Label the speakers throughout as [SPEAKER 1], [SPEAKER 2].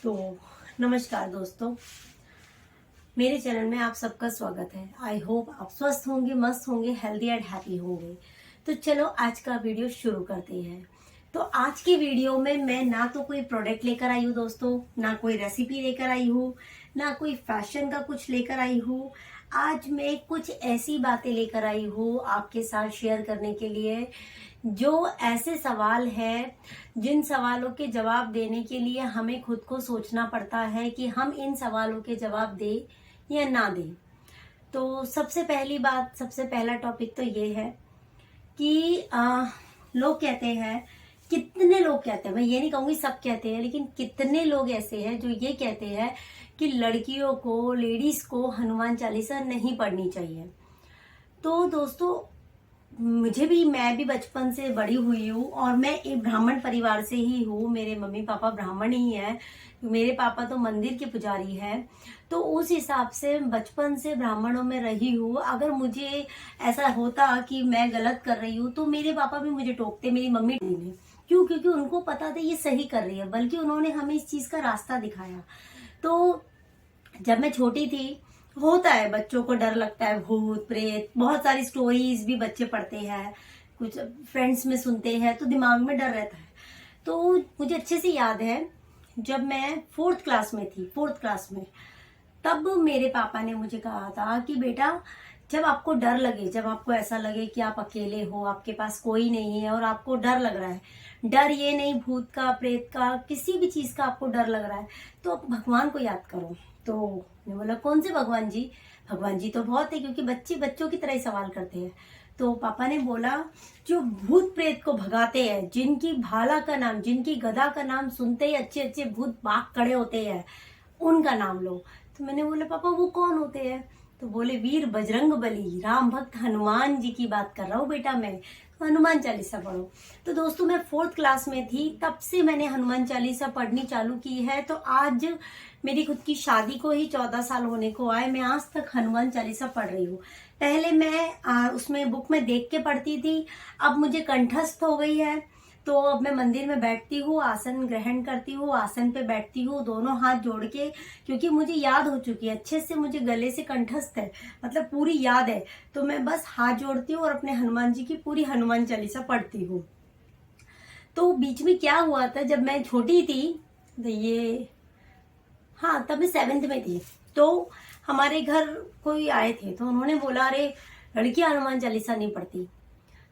[SPEAKER 1] तो नमस्कार दोस्तों, मेरे चैनल में आप सबका स्वागत है। आई होप आप स्वस्थ होंगे, मस्त होंगे, हेल्दी एंड हैप्पी होंगे। तो चलो आज का वीडियो शुरू करते हैं। तो आज की वीडियो में मैं ना तो कोई प्रोडक्ट लेकर आई हूँ दोस्तों, ना कोई रेसिपी लेकर आई हूँ, ना कोई फैशन का कुछ लेकर आई हूँ। आज मैं कुछ ऐसी बातें लेकर आई हूँ आपके साथ शेयर करने के लिए, जो ऐसे सवाल हैं जिन सवालों के जवाब देने के लिए हमें खुद को सोचना पड़ता है कि हम इन सवालों के जवाब दें या ना दें। तो सबसे पहली बात, सबसे पहला टॉपिक तो ये है कि लोग कहते हैं, कितने लोग कहते हैं, मैं ये नहीं कहूंगी सब कहते हैं, लेकिन कितने लोग ऐसे हैं जो ये कहते हैं कि लड़कियों को, लेडीज को हनुमान चालीसा नहीं पढ़नी चाहिए। तो दोस्तों, मैं भी बचपन से बड़ी हुई हूँ और मैं एक ब्राह्मण परिवार से ही हूँ। मेरे मम्मी पापा ब्राह्मण ही हैं, मेरे पापा तो मंदिर के पुजारी हैं। तो उस हिसाब से बचपन से ब्राह्मणों में रही हूँ। अगर मुझे ऐसा होता कि मैं गलत कर रही हूँ तो मेरे पापा भी मुझे टोकते, मेरी मम्मी ने। क्यों? क्योंकि उनको पता था ये सही कर रही है, बल्कि उन्होंने हमें इस चीज का रास्ता दिखाया। तो जब मैं छोटी थी, होता है बच्चों को डर लगता है, भूत प्रेत, बहुत सारी स्टोरीज भी बच्चे पढ़ते हैं, कुछ फ्रेंड्स में सुनते हैं, तो दिमाग में डर रहता है। तो मुझे अच्छे से याद है, जब मैं फोर्थ क्लास में, तब मेरे पापा ने मुझे कहा था कि बेटा, जब आपको डर लगे, जब आपको ऐसा लगे कि आप अकेले हो, आपके पास कोई नहीं है और आपको डर लग रहा है, डर ये नहीं भूत का, प्रेत का, किसी भी चीज का आपको डर लग रहा है, तो आप भगवान को याद करो। तो मैं बोला, कौन से भगवान जी? भगवान जी तो बहुत है, क्योंकि बच्चे बच्चों की तरह ही सवाल करते हैं। तो पापा ने बोला, जो भूत प्रेत को भगाते हैं, जिनकी भाला का नाम, जिनकी गदा का नाम सुनते ही अच्छे अच्छे भूत भाग खड़े होते हैं, उनका नाम लो। तो मैंने बोला, पापा वो कौन होते हैं? तो बोले, वीर बजरंग बली, राम भक्त हनुमान जी की बात कर रहा हूँ बेटा मैं, तो हनुमान चालीसा पढ़ो। तो दोस्तों, मैं फोर्थ क्लास में थी, तब से मैंने हनुमान चालीसा पढ़नी चालू की है। तो आज मेरी खुद की शादी को ही 14 साल होने को आए, मैं आज तक हनुमान चालीसा पढ़ रही हूँ। पहले मैं उसमें बुक में देख के पढ़ती थी, अब मुझे कंठस्थ हो गई है। तो अब मैं मंदिर में बैठती हूँ, आसन ग्रहण करती हूँ, आसन पे बैठती हूँ दोनों हाथ जोड़ के, क्योंकि मुझे याद हो चुकी है अच्छे से, मुझे गले से कंठस्थ है, मतलब पूरी याद है। तो मैं बस हाथ जोड़ती हूँ और अपने हनुमान जी की पूरी हनुमान चालीसा पढ़ती हूँ। तो बीच में क्या हुआ था, जब मैं छोटी थी, तो हाँ, तब मैं 7th में थी। तो हमारे घर कोई आए थे, तो उन्होंने बोला, अरे लड़कियां हनुमान चालीसा नहीं पढ़ती।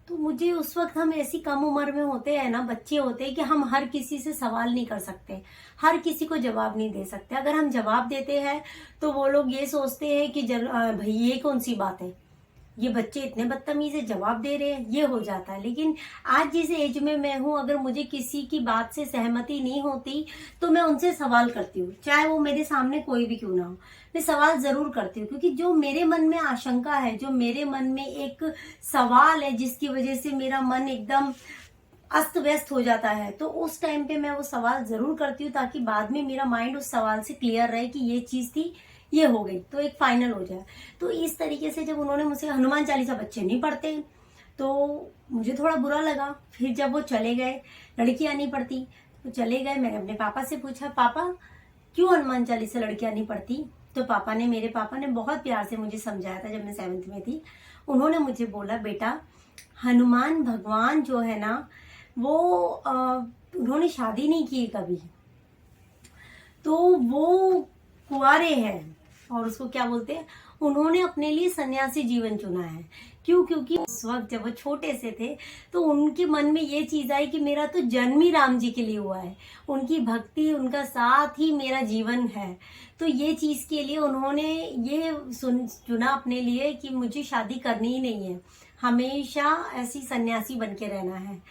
[SPEAKER 1] तो मुझे उस वक्त, हम ऐसी कम उम्र में होते हैं ना, बच्चे होते हैं, कि हम हर किसी से सवाल नहीं कर सकते, हर किसी को जवाब नहीं दे सकते। अगर हम जवाब देते हैं तो वो लोग ये सोचते हैं कि भाई ये कौन सी बात है, ये बच्चे इतने बदतमीज से जवाब दे रहे हैं, ये हो जाता है। लेकिन आज जिस एज में मैं हूं, अगर मुझे किसी की बात से सहमति नहीं होती तो मैं उनसे सवाल करती हूँ, चाहे वो मेरे सामने कोई भी क्यों ना हो, मैं सवाल जरूर करती हूँ। क्योंकि जो मेरे मन में आशंका है, जो मेरे मन में एक सवाल है, जिसकी वजह से मेरा मन एकदम अस्त व्यस्त हो जाता है, तो उस टाइम पे मैं वो सवाल जरूर करती हूँ, ताकि बाद में मेरा माइंड उस सवाल से क्लियर रहे कि ये चीज थी, ये हो गई, तो एक फाइनल हो जाए। तो इस तरीके से जब उन्होंने मुझसे, हनुमान चालीसा बच्चे नहीं पढ़ते, तो मुझे थोड़ा बुरा लगा। फिर जब वो चले गए, लड़कियां नहीं पढ़ती, तो चले गए, मैंने अपने पापा से पूछा, पापा क्यों हनुमान चालीसा लड़कियां नहीं पढ़ती? तो मेरे पापा ने बहुत प्यार से मुझे समझाया था, जब मैं 7th में थी। उन्होंने मुझे बोला, बेटा, हनुमान भगवान जो है ना, वो उन्होंने शादी नहीं की कभी, तो वो कुंवारे हैं, और उसको क्या बोलते हैं, उन्होंने अपने लिए सन्यासी जीवन चुना है। क्यों? क्योंकि उस वक्त जब वो छोटे से थे, तो उनके मन में ये चीज आई कि मेरा तो जन्म ही राम जी के लिए हुआ है, उनकी भक्ति, उनका साथ ही मेरा जीवन है। तो ये चीज के लिए उन्होंने ये चुना अपने लिए कि मुझे शादी करनी ही नहीं है, हमेशा ऐसी सन्यासी बन के रहना है।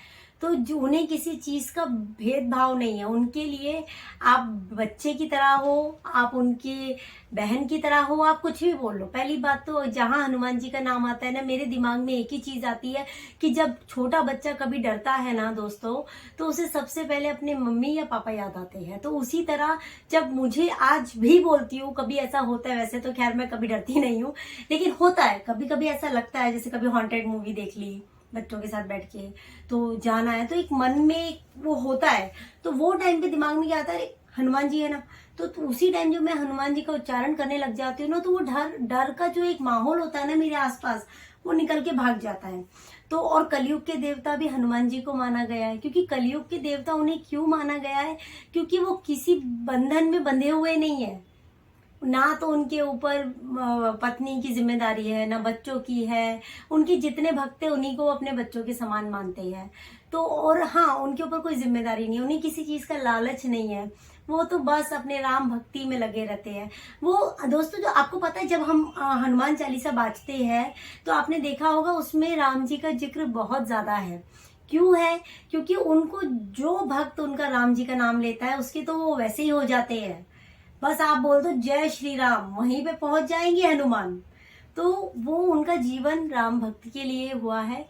[SPEAKER 1] तो जो उन्हें किसी चीज का भेदभाव नहीं है, उनके लिए आप बच्चे की तरह हो, आप उनकी बहन की तरह हो, आप कुछ भी बोल लो। पहली बात तो, जहां हनुमान जी का नाम आता है ना, मेरे दिमाग में एक ही चीज आती है कि जब छोटा बच्चा कभी डरता है ना दोस्तों, तो उसे सबसे पहले अपने मम्मी या पापा याद आते हैं। तो उसी तरह जब मुझे आज भी बोलती हूँ, कभी ऐसा होता है, वैसे तो खैर मैं कभी डरती नहीं हूँ, लेकिन होता है कभी कभी ऐसा लगता है, जैसे कभी हॉन्टेड मूवी देख ली बच्चों के साथ बैठ के, तो जाना है, तो एक मन में वो होता है। तो वो टाइम पे दिमाग में क्या आता है, हनुमान जी है ना, तो उसी टाइम जब मैं हनुमान जी का उच्चारण करने लग जाती हूँ ना, तो वो डर डर का जो एक माहौल होता है ना मेरे आसपास, वो निकल के भाग जाता है। तो और कलयुग के देवता भी हनुमान जी को माना गया है, क्योंकि कलयुग के देवता उन्हें क्यों माना गया है, क्योंकि वो किसी बंधन में बंधे हुए नहीं है। ना तो उनके ऊपर पत्नी की जिम्मेदारी है, ना बच्चों की है। उनके जितने भक्त है उन्हीं को अपने बच्चों के समान मानते हैं। तो और हाँ, उनके ऊपर कोई जिम्मेदारी नहीं, उन्हें किसी चीज का लालच नहीं है। वो तो बस अपने राम भक्ति में लगे रहते हैं। वो दोस्तों, जो आपको पता है, जब हम हनुमान चालीसा बाजते हैं तो आपने देखा होगा उसमें राम जी का जिक्र बहुत ज्यादा है। क्यों है? क्योंकि उनको जो भक्त उनका राम जी का नाम लेता है उसके तो वो वैसे ही हो जाते हैं। बस आप बोल दो जय श्री राम, वहीं पे पहुंच जाएंगे हनुमान। तो वो उनका जीवन राम भक्ति के लिए हुआ है।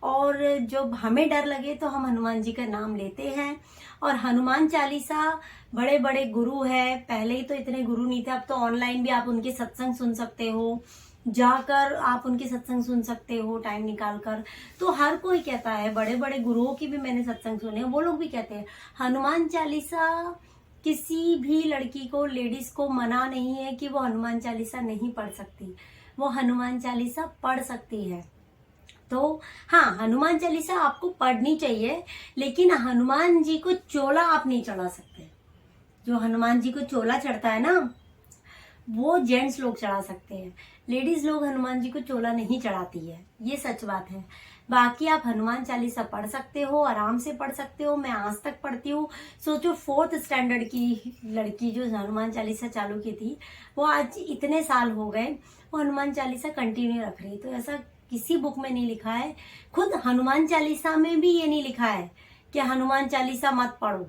[SPEAKER 1] और जब हमें डर लगे तो हम हनुमान जी का नाम लेते हैं। और हनुमान चालीसा, बड़े बड़े गुरु है, पहले ही तो इतने गुरु नहीं थे, अब तो ऑनलाइन भी आप उनके सत्संग सुन सकते हो, जाकर आप उनके सत्संग सुन सकते हो टाइम निकाल कर। तो हर कोई कहता है, बड़े बड़े गुरुओं की भी मैंने सत्संग सुने, वो लोग भी कहते हैं हनुमान चालीसा किसी भी लड़की को, लेडीज को मना नहीं है कि वो हनुमान चालीसा नहीं पढ़ सकती, वो हनुमान चालीसा पढ़ सकती है। तो हाँ, हनुमान चालीसा आपको पढ़नी चाहिए, लेकिन हनुमान जी को चोला आप नहीं चढ़ा सकते। जो हनुमान जी को चोला चढ़ता है ना, वो जेंट्स लोग चढ़ा सकते हैं, लेडीज लोग हनुमान जी को चोला नहीं चढ़ाती है, ये सच बात है। बाकी आप हनुमान चालीसा पढ़ सकते हो, आराम से पढ़ सकते हो। मैं आज तक पढ़ती हूँ। सोचो 4th स्टैंडर्ड की लड़की जो हनुमान चालीसा चालू की थी, वो आज इतने साल हो गए वो हनुमान चालीसा कंटिन्यू रख रही। तो ऐसा किसी बुक में नहीं लिखा है, खुद हनुमान चालीसा में भी ये नहीं लिखा है कि हनुमान चालीसा मत पढ़ो,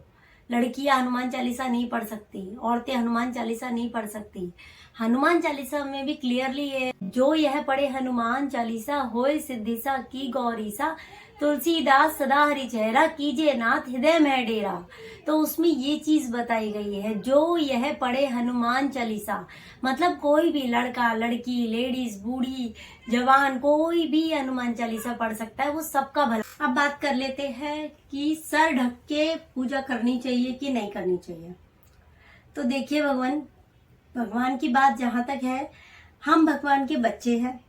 [SPEAKER 1] लड़कियां हनुमान चालीसा नहीं पढ़ सकती, औरतें हनुमान चालीसा नहीं पढ़ सकती। हनुमान चालीसा में भी क्लियरली है, जो यह पढ़े हनुमान चालीसा होए सिद्धिसा की गौरीसा, तुलसीदास सदा हरि चेहरा कीजिए नाथ हृदय में डेरा। तो उसमें ये चीज बताई गई है, जो यह पढ़े हनुमान चालीसा, मतलब कोई भी लड़का लड़की, लेडीज, बूढ़ी, जवान, कोई भी हनुमान चालीसा पढ़ सकता है, वो सबका भला। अब बात कर लेते हैं कि सर ढक के पूजा करनी चाहिए कि नहीं करनी चाहिए। तो देखिए, भगवान की बात जहां तक है, हम भगवान के बच्चे हैं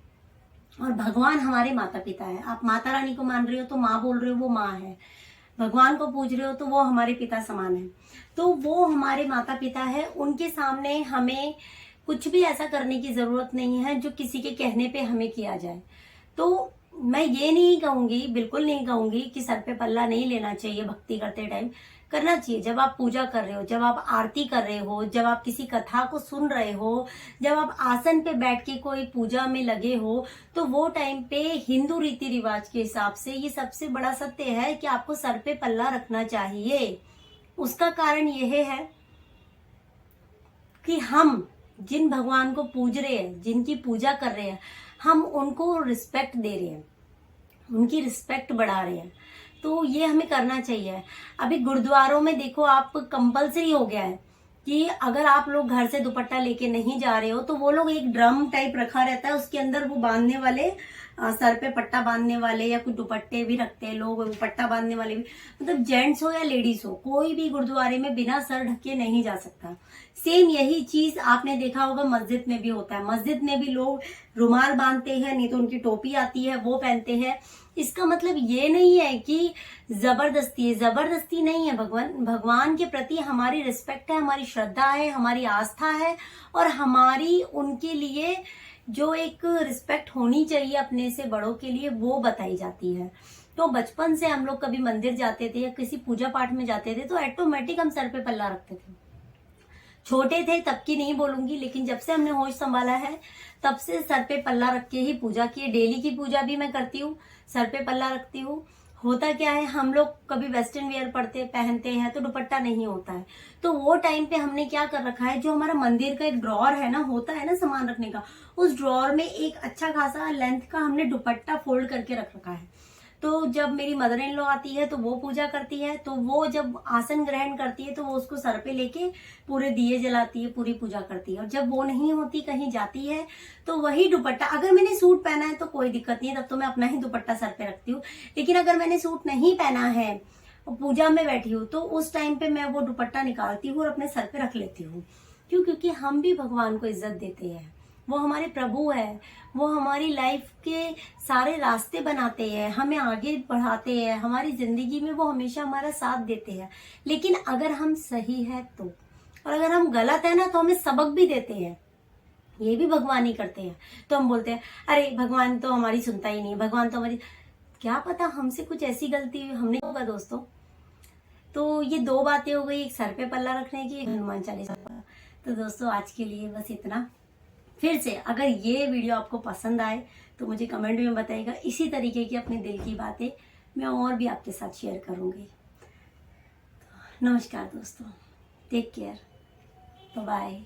[SPEAKER 1] और भगवान हमारे माता पिता है। आप माता रानी को मान रहे हो तो माँ बोल रहे हो, वो माँ है। भगवान को पूज रहे हो तो वो हमारे पिता समान है। तो वो हमारे माता पिता है, उनके सामने हमें कुछ भी ऐसा करने की जरूरत नहीं है जो किसी के कहने पे हमें किया जाए। तो मैं ये नहीं कहूंगी, बिल्कुल नहीं कहूंगी कि सर पे पल्ला नहीं लेना चाहिए। भक्ति करते टाइम करना चाहिए। जब आप पूजा कर रहे हो, जब आप आरती कर रहे हो, जब आप किसी कथा को सुन रहे हो, जब आप आसन पे बैठ के कोई पूजा में लगे हो, तो वो टाइम पे हिंदू रीति रिवाज के हिसाब से ये सबसे बड़ा सत्य है कि आपको सर पे पल्ला रखना चाहिए। उसका कारण यह है कि हम जिन भगवान को पूज रहे हैं, जिनकी पूजा कर रहे हैं, हम उनको रिस्पेक्ट दे रहे हैं, उनकी रिस्पेक्ट बढ़ा रहे हैं। तो ये हमें करना चाहिए। अभी गुरुद्वारों में देखो, आप कंपलसरी हो गया है कि अगर आप लोग घर से दुपट्टा लेके नहीं जा रहे हो तो वो लोग एक ड्रम टाइप रखा रहता है, उसके अंदर वो बांधने वाले, सर पे पट्टा बांधने वाले या कुछ दुपट्टे भी रखते हैं लोग, वो पट्टा बांधने वाले भी, मतलब जेंट्स हो या लेडीज हो, कोई भी गुरुद्वारे में बिना सर ढके नहीं जा सकता। सेम यही चीज आपने देखा होगा मस्जिद में भी होता है। मस्जिद में भी लोग रुमाल बांधते हैं, नहीं तो उनकी टोपी आती है वो पहनते हैं। इसका मतलब ये नहीं है कि जबरदस्ती है, जबरदस्ती नहीं है। भगवान के प्रति हमारी रिस्पेक्ट है, हमारी श्रद्धा है, हमारी आस्था है, और हमारी उनके लिए जो एक रिस्पेक्ट होनी चाहिए अपने से बड़ों के लिए, वो बताई जाती है। तो बचपन से हम लोग कभी मंदिर जाते थे या किसी पूजा पाठ में जाते थे तो ऑटोमेटिक हम सर पे पल्ला रखते थे। छोटे थे तब की नहीं बोलूंगी, लेकिन जब से हमने होश संभाला है तब से सर पे पल्ला रख के ही पूजा की है। डेली की पूजा भी मैं करती हूँ, सर पे पल्ला रखती हूँ। होता क्या है, हम लोग कभी वेस्टर्न वेयर पहनते हैं तो दुपट्टा नहीं होता है, तो वो टाइम पे हमने क्या कर रखा है, जो हमारा मंदिर का एक ड्रॉर है ना, होता है ना सामान रखने का, उस ड्रॉर में एक अच्छा खासा लेंथ का हमने दुपट्टा फोल्ड करके रख रखा है। तो जब मेरी मदर इन लॉ आती है तो वो पूजा करती है, तो वो जब आसन ग्रहण करती है तो वो उसको सर पे लेके पूरे दिए जलाती है, पूरी पूजा करती है। और जब वो नहीं होती, कहीं जाती है, तो वही दुपट्टा, अगर मैंने सूट पहना है तो कोई दिक्कत नहीं है, तब तो मैं अपना ही दुपट्टा सर पे रखती हूँ। लेकिन अगर मैंने सूट नहीं पहना है, और पूजा में बैठी हूँ तो उस टाइम पे मैं वो दुपट्टा निकालती हूँ और अपने सर पे रख लेती हूँ। क्यों? क्योंकि हम भी भगवान को इज्जत देते हैं। वो हमारे प्रभु है, वो हमारी लाइफ के सारे रास्ते बनाते हैं, हमें आगे बढ़ाते हैं, हमारी जिंदगी में वो हमेशा हमारा साथ देते हैं। लेकिन अगर हम सही है तो, और अगर हम गलत है ना तो हमें सबक भी देते हैं। ये भी भगवान ही करते हैं। तो हम बोलते हैं अरे भगवान तो हमारी सुनता ही नहीं, भगवान तो हमारी, क्या पता हमसे कुछ ऐसी गलती हमने होगा दोस्तों। तो ये दो बातें हो गई, एक सर पे पल्ला रखने की, एक हनुमान चालीसा। तो दोस्तों आज के लिए बस इतना। फिर से अगर ये वीडियो आपको पसंद आए तो मुझे कमेंट में बताइएगा। इसी तरीके की अपने दिल की बातें मैं और भी आपके साथ शेयर करूंगी। नमस्कार दोस्तों, टेक केयर, बाय बाय।